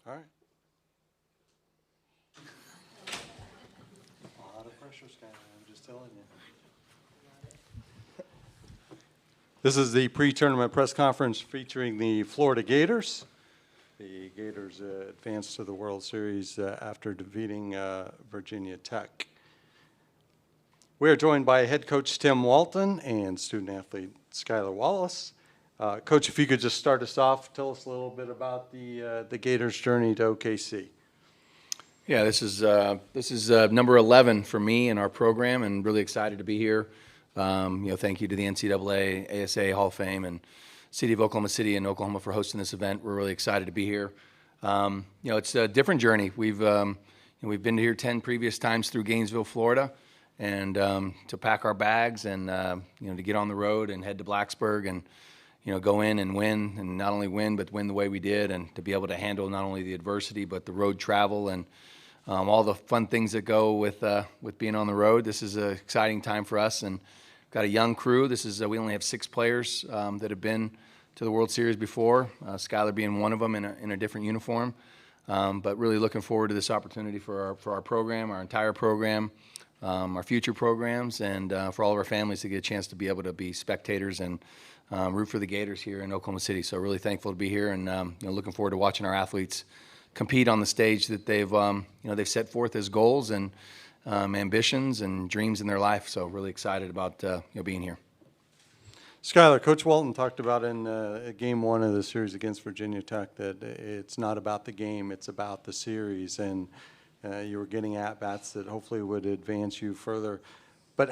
All right. A lot of pressure, Skyler, I'm just telling you. This is the pre-tournament press conference featuring the Florida Gators. The Gators advanced to the World Series after defeating Virginia Tech. We are joined by head coach Tim Walton and student athlete Skyler Wallace. Coach, if you could just start us off, tell us a little bit about the Gators' journey to OKC. Yeah, this is number 11 for me in our program, and really excited to be here. Thank you to the NCAA, ASA Hall of Fame, and City of Oklahoma City and Oklahoma for hosting this event. We're really excited to be here. It's a different journey. We've been here 10 previous times through Gainesville, Florida, and to pack our bags and to get on the road and head to Blacksburg and go in and win, and not only win, but win the way we did, and to be able to handle not only the adversity, but the road travel and all the fun things that go with being on the road. This is an exciting time for us, and got a young crew. We only have 6 players that have been to the World Series before, Skyler being one of them in a different uniform. But really looking forward to this opportunity for our program, our entire program, our future programs, and for all of our families to get a chance to be able to be spectators and root for the Gators here in Oklahoma City. So really thankful to be here, and looking forward to watching our athletes compete on the stage that they've set forth as goals and ambitions and dreams in their life. So really excited about being here. Skyler, Coach Walton talked about in game 1 of the series against Virginia Tech that it's not about the game, it's about the series, and you were getting at-bats that hopefully would advance you further. But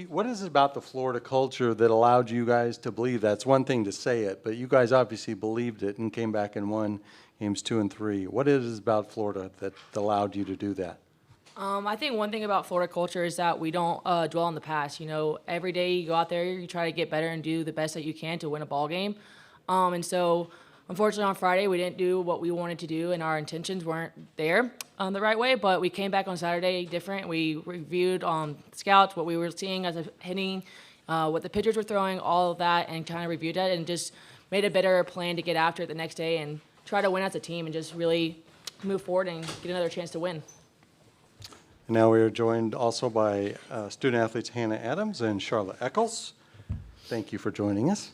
what is it about the Florida culture that allowed you guys to believe that? It's one thing to say it, but you guys obviously believed it and came back and won games 2 and 3. What is it about Florida that allowed you to do that? I think one thing about Florida culture is that we don't dwell on the past. Every day you go out there, you try to get better and do the best that you can to win a ball game. And so, unfortunately, on Friday we didn't do what we wanted to do, and our intentions weren't there the right way. But we came back on Saturday different. We reviewed scouts, what we were seeing as a hitting, what the pitchers were throwing, all of that, and kind of reviewed that and just made a better plan to get after it the next day and try to win as a team and just really move forward and get another chance to win. And now we are joined also by student athletes Hannah Adams and Charla Echols. Thank you for joining us.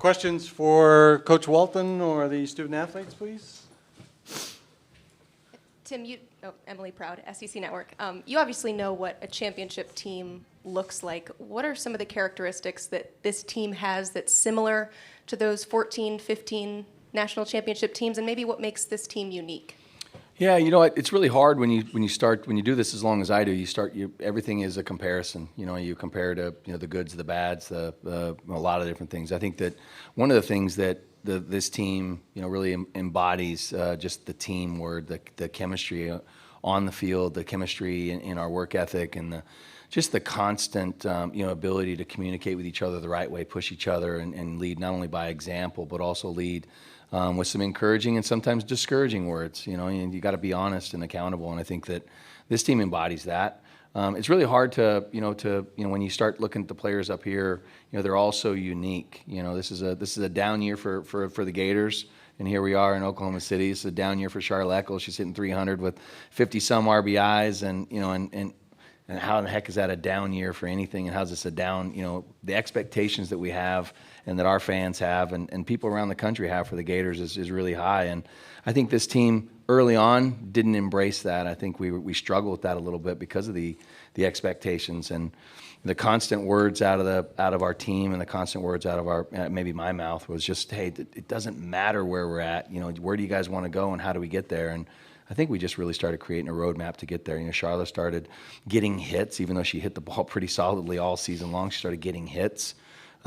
Questions for Coach Walton or the student athletes, please? Tim, Emily Proud, SEC Network. You obviously know what a championship team looks like. What are some of the characteristics that this team has that's similar to those 14, 15 national championship teams, and maybe what makes this team unique? Yeah, it's really hard when you do this as long as I do. Everything is a comparison. You compare to the goods, the bads, a lot of different things. I think that one of the things that this team really embodies just the team word, the chemistry on the field, the chemistry in our work ethic, and just the constant ability to communicate with each other the right way, push each other, and lead not only by example but also lead with some encouraging and sometimes discouraging words, and you got to be honest and accountable. And I think that this team embodies that. It's really hard to when you start looking at the players up here, they're all so unique. This is a down year for the Gators, and here we are in Oklahoma City. It's a down year for Charla Echols. She's hitting 300 with 50-some RBIs, and how in the heck is that a down year for anything? And how's this a down, the expectations that we have and that our fans have and people around the country have for the Gators is really high. And I think this team early on didn't embrace that. I think we struggled with that a little bit because of the expectations and the constant words out of our team and the constant words out of our, maybe my mouth was just, hey, it doesn't matter where we're at. Where do you guys want to go and how do we get there? And I think we just really started creating a roadmap to get there. Charla started getting hits, even though she hit the ball pretty solidly all season long. She started getting hits.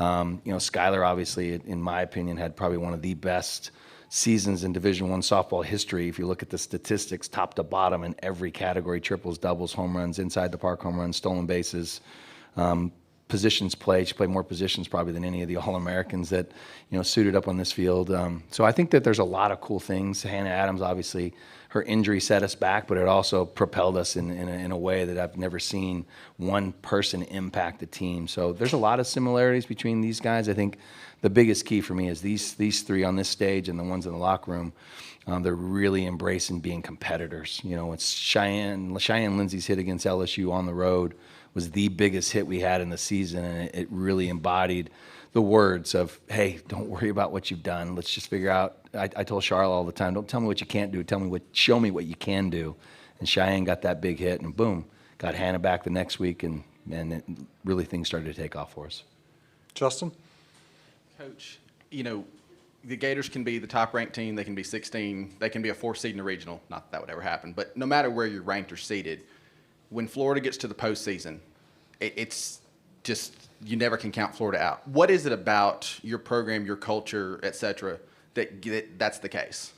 Skyler, obviously, in my opinion, had probably one of the best seasons in Division I softball history. If you look at the statistics, top to bottom in every category, triples, doubles, home runs, inside the park home runs, stolen bases, positions played. She played more positions probably than any of the All-Americans that, suited up on this field. So I think that there's a lot of cool things. Hannah Adams, obviously, her injury set us back, but it also propelled us in a way that I've never seen one person impact the team. So there's a lot of similarities between these guys. I think the biggest key for me is these three on this stage and the ones in the locker room. They're really embracing being competitors. It's Cheyenne Lindsay's hit against LSU on the road was the biggest hit we had in the season, and it really embodied the words of, hey, don't worry about what you've done. Let's just figure out. I told Charla all the time, don't tell me what you can't do. Show me what you can do. And Cheyenne got that big hit, and boom, got Hannah back the next week, and really things started to take off for us. Justin? Coach, the Gators can be the top-ranked team. They can be 16. They can be a 4th seed in the regional. Not that that would ever happen. But no matter where you're ranked or seeded, when Florida gets to the postseason, it's just you never can count Florida out. What is it about your program, your culture, et cetera, that's the case?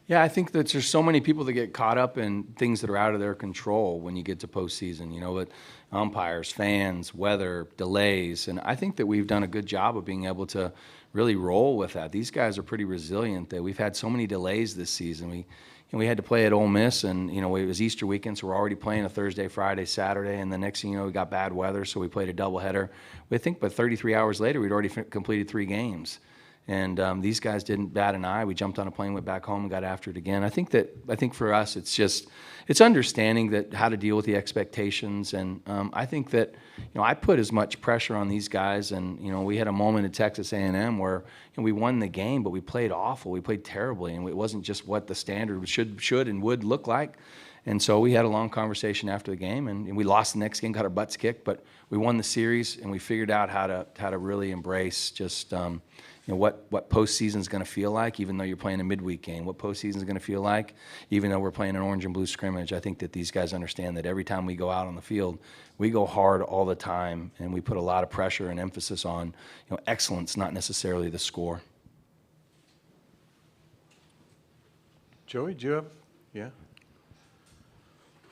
Yeah, I think that there's so many people that get caught up in things that are out of their control when you get to postseason, with umpires, fans, weather, delays. And I think that we've done a good job of being able to really roll with that. These guys are pretty resilient. We've had so many delays this season. We had to play at Ole Miss, and it was Easter weekend, so we're already playing a Thursday, Friday, Saturday, and the next thing you know, we got bad weather, so we played a doubleheader. We think, but 33 hours later, we'd already completed 3 games. And these guys didn't bat an eye. We jumped on a plane, went back home, and got after it again. I think for us, it's understanding that how to deal with the expectations. And I think that I put as much pressure on these guys. And we had a moment at Texas A&M where we won the game, but we played awful. We played terribly, and it wasn't just what the standard should and would look like. And so we had a long conversation after the game, and we lost the next game, got our butts kicked, but we won the series, and we figured out how to really embrace just what postseason is going to feel like, even though you're playing a midweek game. What postseason is going to feel like, even though we're playing an orange and blue scrimmage. I think that these guys understand that every time we go out on the field, we go hard all the time, and we put a lot of pressure and emphasis on excellence, not necessarily the score. Joey, do you have? Yeah.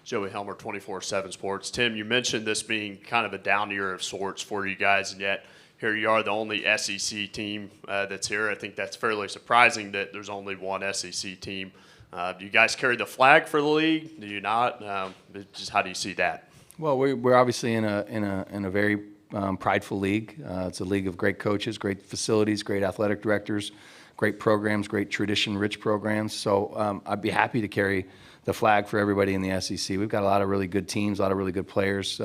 Joey Helmer, 24/7 Sports. Tim, you mentioned this being kind of a down year of sorts for you guys, and yet here you are, the only SEC team that's here. I think that's fairly surprising that there's only one SEC team. Do you guys carry the flag for the league? Do you not? Just how do you see that? Well, we're obviously in a very prideful league. It's a league of great coaches, great facilities, great athletic directors, great programs, great tradition-rich programs. So I'd be happy to carry the flag for everybody in the SEC. We've got a lot of really good teams, a lot of really good players.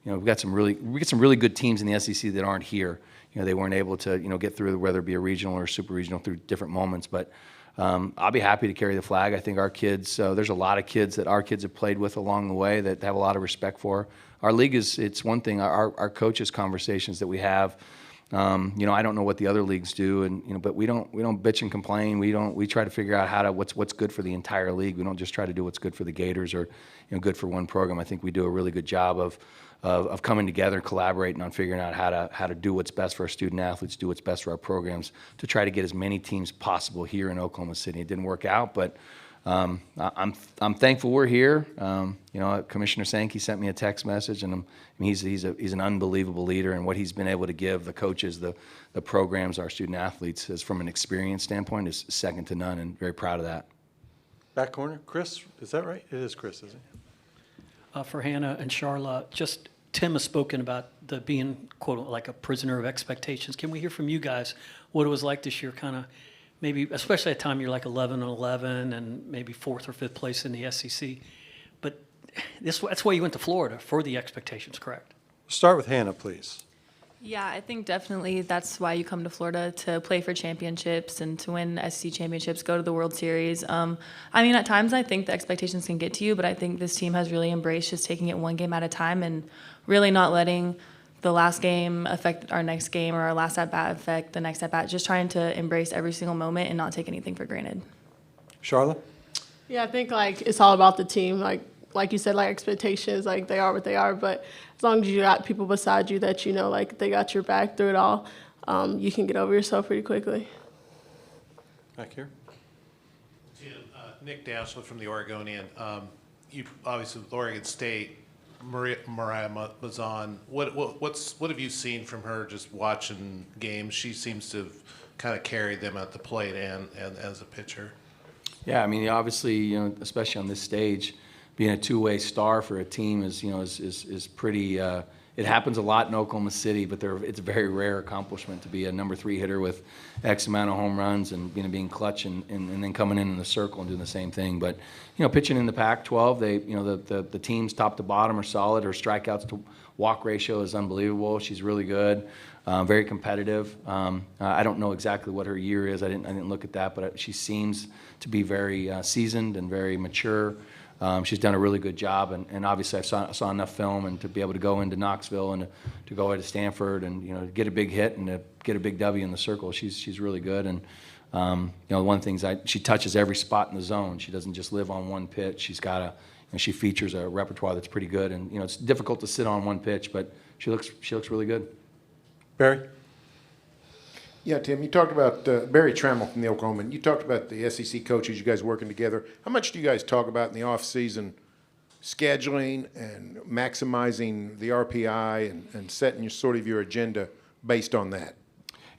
We've got some really good teams in the SEC that aren't here. They weren't able to get through, whether it be a regional or super regional, through different moments. But I'll be happy to carry the flag. I think our kids, there's a lot of kids that our kids have played with along the way that have a lot of respect for. Our league it's one thing. Our coaches' conversations that we have. I don't know what the other leagues do, but we don't bitch and complain. We try to figure out what's good for the entire league. We don't just try to do what's good for the Gators or good for one program. I think we do a really good job of coming together, collaborating on figuring out how to do what's best for our student athletes, do what's best for our programs, to try to get as many teams possible here in Oklahoma City. It didn't work out, but I'm thankful we're here. Commissioner Sankey sent me a text message, and he's an unbelievable leader, and what he's been able to give the coaches, the programs, our student athletes, is from an experience standpoint is second to none, and very proud of that. Back corner, Chris, is that right? It is Chris, isn't it? For Hannah and Charla, just Tim has spoken about the being, quote, like a prisoner of expectations. Can we hear from you guys what it was like this year, kind of maybe, especially at a time you're like 11-11 and maybe 4th or 5th place in the SEC. But that's why you went to Florida, for the expectations, correct? Start with Hannah, please. Yeah, I think definitely that's why you come to Florida, to play for championships and to win SEC championships, go to the World Series. At times I think the expectations can get to you, but I think this team has really embraced just taking it one game at a time and really not letting the last game affect our next game or our last at-bat affect the next at-bat, just trying to embrace every single moment and not take anything for granted. Charla? Yeah, I think it's all about the team. Like you said, expectations, they are what they are. But as long as you got people beside you that they got your back through it all, you can get over yourself pretty quickly. Back here. Nick Dashler from the Oregonian. You obviously with Oregon State Mariah Mazan. What have you seen from her just watching games? She seems to have kind of carried them at the plate and as a pitcher. Yeah, I mean, obviously, especially on this stage, being a two-way star for a team is pretty. It happens a lot in Oklahoma City, but it's a very rare accomplishment to be a number 3 hitter with X amount of home runs and being clutch and then coming in the circle and doing the same thing. But pitching in the Pac-12, the teams top to bottom are solid. Her strikeouts to walk ratio is unbelievable. She's really good, very competitive. I don't know exactly what her year is. I didn't look at that, but she seems to be very seasoned and very mature. She's done a really good job, and obviously I saw enough film and to be able to go into Knoxville and to go into Stanford and get a big hit and to get a big W in the circle. She's really good, and one of the things she touches every spot in the zone. She doesn't just live on one pitch. She's got she features a repertoire that's pretty good, and it's difficult to sit on one pitch, but she looks really good. Barry? Yeah, Tim, you talked about Barry Trammell from the Oklahoman. You talked about the SEC coaches, you guys working together. How much do you guys talk about in the off-season scheduling and maximizing the RPI and setting your agenda based on that?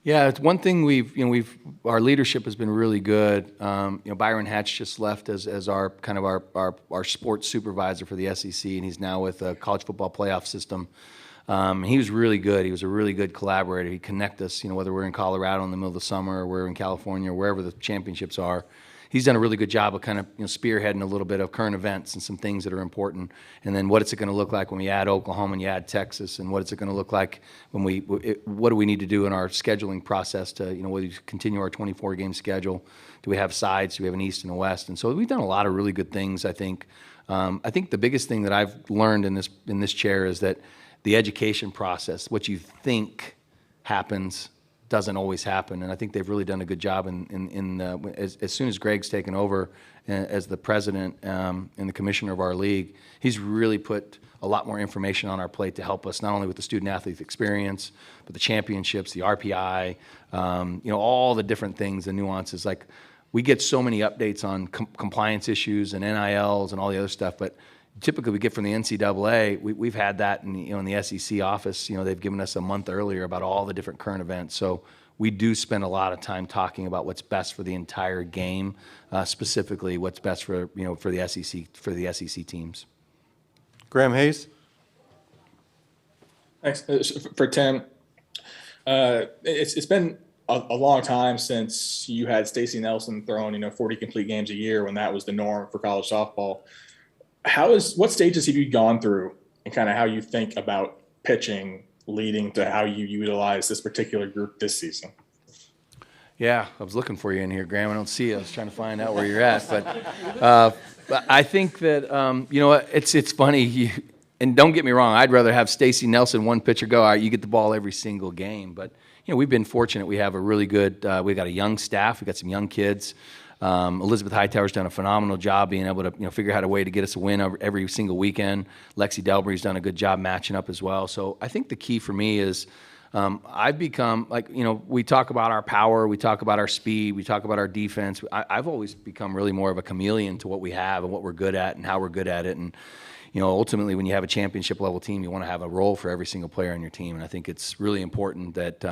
Yeah, it's one thing our leadership has been really good. Byron Hatch just left as our kind of our sports supervisor for the SEC, and he's now with the college football playoff system. He was really good. He was a really good collaborator. He'd connect us, whether we're in Colorado in the middle of the summer or we're in California or wherever the championships are. He's done a really good job of kind of spearheading a little bit of current events and some things that are important. And then what is it going to look like when we add Oklahoma and you add Texas, and what is it going to look like when what do we need to do in our scheduling process to, whether you continue our 24-game schedule? Do we have sides? Do we have an East and a West? And so we've done a lot of really good things, I think. I think the biggest thing that I've learned in this chair is that the education process, what you think happens, doesn't always happen, and I think they've really done a good job. As soon as Greg's taken over as the president and the commissioner of our league, he's really put a lot more information on our plate to help us not only with the student athlete experience, but the championships, the RPI, all the different things, the nuances. Like we get so many updates on compliance issues and NILs and all the other stuff, but typically we get from the NCAA. We've had that in the SEC office. They've given us a month earlier about all the different current events. So we do spend a lot of time talking about what's best for the entire game, specifically what's best for the SEC teams. Graham Hayes? Thanks. For Tim, it's been a long time since you had Stacey Nelson throwing 40 complete games a year when that was the norm for college softball. What stages have you gone through and kind of how you think about pitching leading to how you utilize this particular group this season? Yeah, I was looking for you in here, Graham. I don't see you. I was trying to find out where you're at. But I think that, it's funny. And don't get me wrong, I'd rather have Stacey Nelson, one pitcher, go, all right, you get the ball every single game. But, we've been fortunate. We have a really good, we've got a young staff. We've got some young kids. Elizabeth Hightower's done a phenomenal job being able to figure out a way to get us a win every single weekend. Lexi Delbury's done a good job matching up as well. So I think the key for me is I've become we talk about our power, we talk about our speed, we talk about our defense. I've always become really more of a chameleon to what we have and what we're good at and how we're good at it. And ultimately, when you have a championship level team, you want to have a role for every single player on your team. And I think it's really important that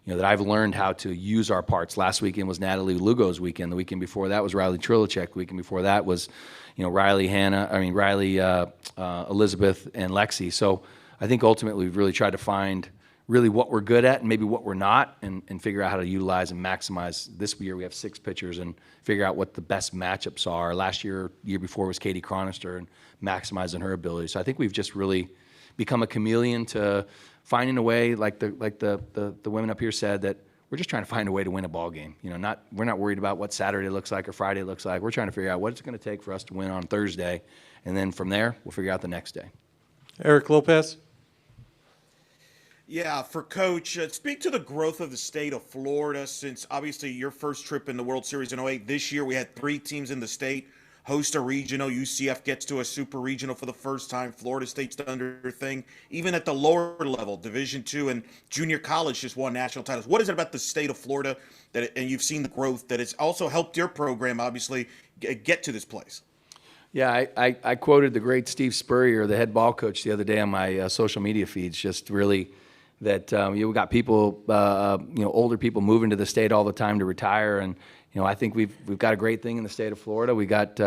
that I've learned how to use our parts. Last weekend was Natalie Lugo's weekend. The weekend before that was Riley Trilacek. The weekend before that was Riley, Elizabeth, and Lexi. So I think ultimately we've really tried to find really what we're good at and maybe what we're not, and figure out how to utilize and maximize. This year we have 6 pitchers and figure out what the best matchups are. Last year before was Katie Chronister and maximizing her ability. So I think we've just really become a chameleon to finding a way, like the women up here said, that we're just trying to find a way to win a ball game. We're not worried about what Saturday looks like or Friday looks like. We're trying to figure out what it's going to take for us to win on Thursday, and then from there we'll figure out the next day. Eric Lopez? Yeah, for Coach, speak to the growth of the state of Florida since obviously your first trip in the World Series in 2008. This year we had 3 teams in the state host a regional. UCF gets to a super regional for the first time. Florida State's done their thing. Even at the lower level, Division II and junior college just won national titles. What is it about the state of Florida and you've seen the growth that it's also helped your program obviously get to this place? Yeah, I quoted the great Steve Spurrier, the head ball coach, the other day on my social media feeds, just really that we got people, older people moving to the state all the time to retire. And, I think we've got a great thing in the state of Florida. We got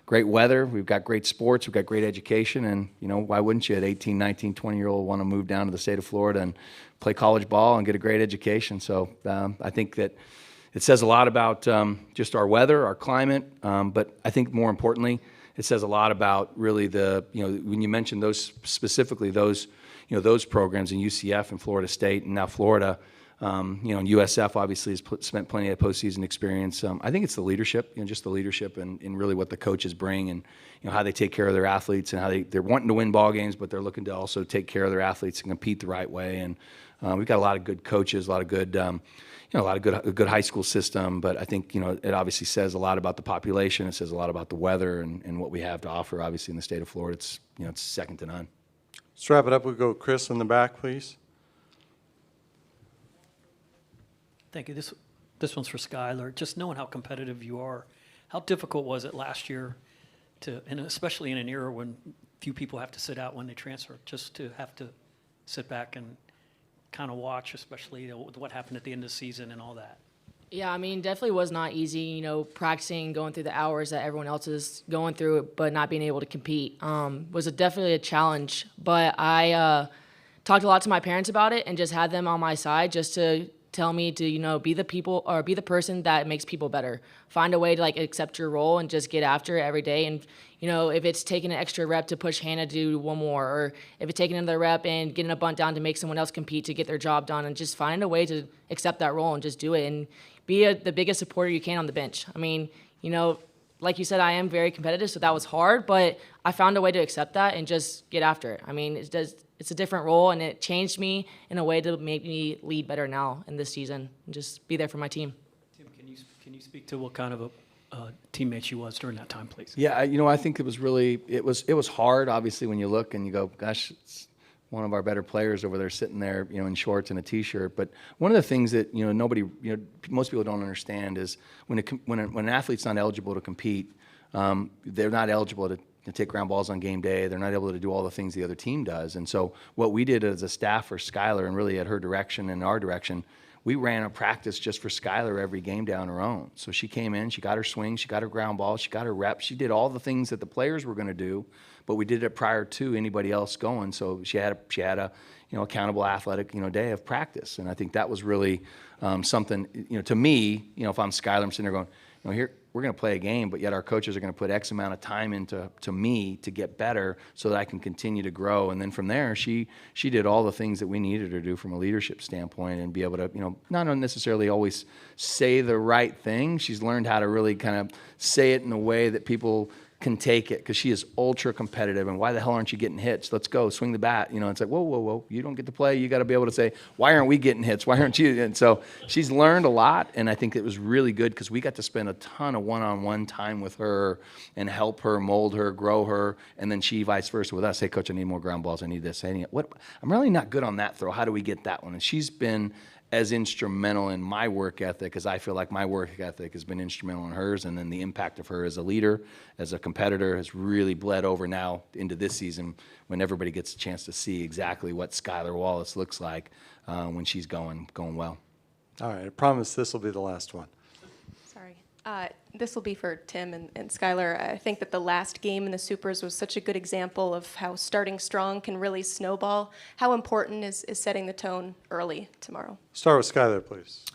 great weather. We've got great sports. We've got great education. And, why wouldn't you at 18, 19, 20-year-old want to move down to the state of Florida and play college ball and get a great education? So I think that it says a lot about just our weather, our climate, but I think more importantly, it says a lot about really when you mentioned those specifically, those programs in UCF and Florida State and now Florida, and USF obviously has spent plenty of postseason experience. I think it's the leadership, just the leadership and really what the coaches bring and, how they take care of their athletes and how they're wanting to win ball games, but they're looking to also take care of their athletes and compete the right way. And we've got a lot of good coaches, a lot of good, a good high school system, but I think, it obviously says a lot about the population. It says a lot about the weather and what we have to offer, obviously, in the state of Florida. It's, it's second to none. Let's wrap it up. We'll go Chris in the back, please. Thank you. This one's for Skyler. Just knowing how competitive you are, how difficult was it last year and especially in an era when few people have to sit out when they transfer, just to have to sit back and kind of watch, especially what happened at the end of the season and all that? Yeah, I mean, definitely was not easy, practicing, going through the hours that everyone else is going through, but not being able to compete was definitely a challenge. But I talked a lot to my parents about it and just had them on my side just to tell me to, be the person that makes people better. Find a way to accept your role and just get after it every day. And, if it's taking an extra rep to push Hannah to do one more, or if it's taking another rep and getting a bunt down to make someone else compete to get their job done, and just find a way to accept that role and just do it and be the biggest supporter you can on the bench. I mean, like you said, I am very competitive, so that was hard, but I found a way to accept that and just get after it. I mean, it's a different role, and it changed me in a way to make me lead better now in this season and just be there for my team. Tim, can you speak to what kind of a teammate she was during that time, please? Yeah, I think it was hard, obviously, when you look and you go, gosh, it's one of our better players over there sitting there, in shorts and a T-shirt. But one of the things that, most people don't understand is when an athlete's not eligible to compete, they're not eligible to take ground balls on game day. They're not able to do all the things the other team does. And so what we did as a staff for Skyler, and really at her direction and our direction, we ran a practice just for Skyler every game day on her own. So she came in, she got her swing, she got her ground ball, she got her reps. She did all the things that the players were going to do, but we did it prior to anybody else going. So she had a accountable athletic, day of practice. And I think that was really something, to me, if I'm Skyler, I'm sitting there going, here, we're going to play a game, but yet our coaches are going to put X amount of time into me to get better so that I can continue to grow. And then from there, she did all the things that we needed her to do from a leadership standpoint and be able to, not necessarily always say the right thing. She's learned how to really kind of say it in a way that people can take it, because she is ultra competitive. And why the hell aren't you getting hits? Let's go, swing the bat. It's like, whoa, you don't get to play. You got to be able to say, why aren't we getting hits? Why aren't you? And so she's learned a lot, and I think it was really good because we got to spend a ton of one-on-one time with her and help her, mold her, grow her, and then she vice versa with us. Hey, coach, I need more ground balls. I need this. I'm really not good on that throw. How do we get that one? And she's been as instrumental in my work ethic as I feel like my work ethic has been instrumental in hers. And then the impact of her as a leader, as a competitor, has really bled over now into this season when everybody gets a chance to see exactly what Skyler Wallace looks like when she's going well. All right, I promise this will be the last one. Sorry. This will be for Tim and Skyler. I think that the last game in the Supers was such a good example of how starting strong can really snowball. How important is setting the tone early tomorrow? Start with Skyler, please.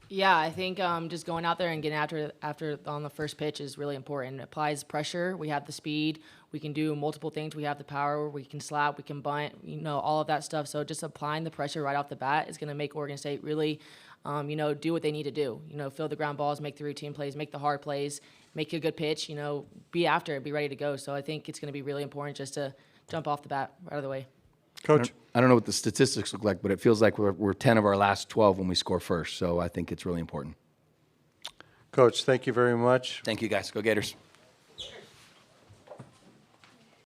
Yeah, I think just going out there and getting after on the first pitch is really important. It applies pressure. We have the speed. We can do multiple things. We have the power. We can slap. We can bunt. All of that stuff. So just applying the pressure right off the bat is going to make Oregon State really, do what they need to do. Fill the ground balls, make the routine plays, make the hard plays, make a good pitch. Be after it, be ready to go. So I think it's going to be really important just to jump off the bat right out of the way. Coach? I don't know what the statistics look like, but it feels like we're 10 of our last 12 when we score first. So I think it's really important. Coach, thank you very much. Thank you, guys. Go Gators.